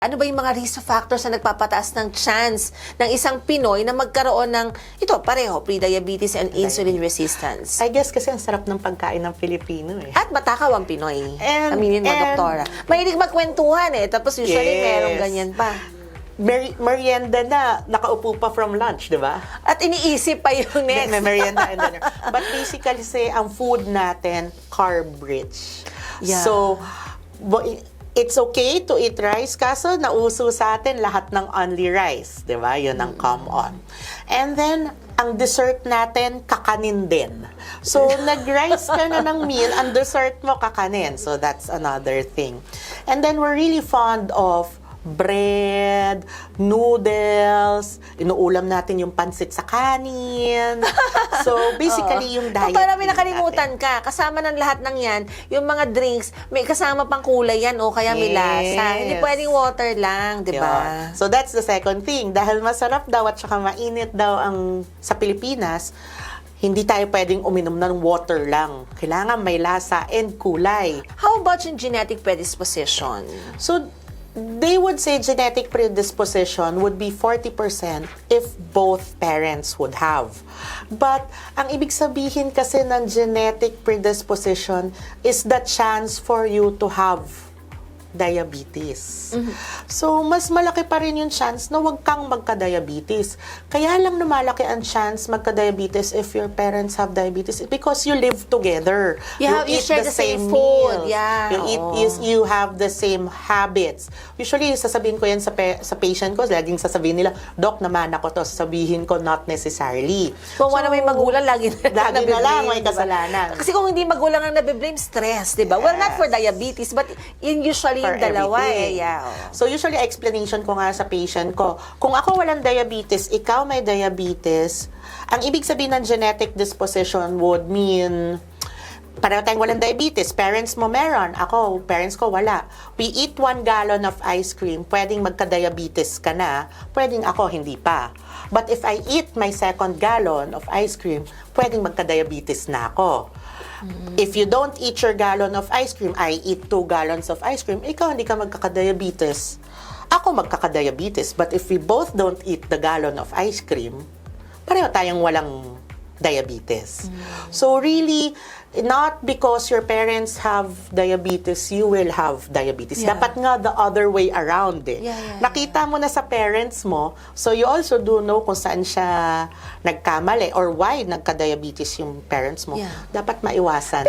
Ano ba yung mga risk factors na nagpapataas ng chance ng isang Pinoy na magkaroon ng, ito, pareho, pre-diabetes and insulin resistance? I guess kasi ang sarap ng pagkain ng Pilipino eh. At matakaw ang Pinoy. And- Aminin mo, and- doktora. Mahilig magkwentuhan eh. Tapos usually Yes. merong ganyan pa. Merienda na, nakaupo pa from lunch, di ba? At iniisip pa yung next. May merienda and dinner. But basically, say, ang food natin, carb-rich. Yeah. So, it's okay to eat rice, kaso nauso sa atin lahat ng only rice, di ba? Yun ang common. And then, ang dessert natin, kakanin din. So, nag-rice ka na ng meal, ang dessert mo, kakanin. So, that's another thing. And then, we're really fond of bread, noodles, inuulam natin yung pansit sa kanin. So, basically, yung diet. Doktora, may natin. nakalimutan ka. Kasama ng lahat ng yan, yung mga drinks, may kasama pang kulay yan o kaya may lasa. Hindi Yes. pwedeng water lang, di ba? Yun. So, that's the second thing. Dahil masarap daw at saka mainit daw ang sa Pilipinas, hindi tayo pwedeng uminom ng water lang. Kailangan may lasa and kulay. How about yung genetic predisposition? So, they would say genetic predisposition would be 40% if both parents would have. But, ang ibig sabihin kasi ng genetic predisposition is the chance for you to have diabetes. So, mas malaki pa rin yung chance na wag kang magka-diabetes. Kaya lang lumalaki ang chance magka-diabetes if your parents have diabetes because you live together. You share the same food. meals. Yeah, You eat, oo. you have the same habits. Usually, sasabihin ko yan sa patient ko, laging sasabihin nila, Doc, naman ako to. Sasabihin ko, not necessarily. Kung wala may magulang, lagi na Lagi na lang may diba? kasalanan. Kasi kung hindi magulang ang nabiblame, stress, di ba? Well, not for diabetes, but usually For yung dalawa everything. eh. Yeah, oo. So usually explanation ko nga sa patient ko, kung ako walang diabetes, ikaw may diabetes, ang ibig sabihin ng genetic disposition would mean pareho tayong walang diabetes. Parents mo meron. Ako, parents ko wala. We eat 1 gallon of ice cream, pwedeng magka-diabetes ka na, pwedeng ako hindi pa. But if I eat my 2nd gallon of ice cream, pwedeng magka-diabetes na ako. If you don't eat your gallon of ice cream, I eat 2 gallons of ice cream, ikaw hindi ka magkaka-diabetes. Ako magkaka-diabetes. But if we both don't eat the gallon of ice cream, pareho tayong walang diabetes. So really, not because your parents have diabetes, you will have diabetes. Yeah. Dapat nga the other way around eh. Yeah, yeah, Nakita mo na sa parents mo, so you also do know kung saan siya nagkamali or why nagka-diabetes yung parents mo. Yeah. Dapat maiwasan.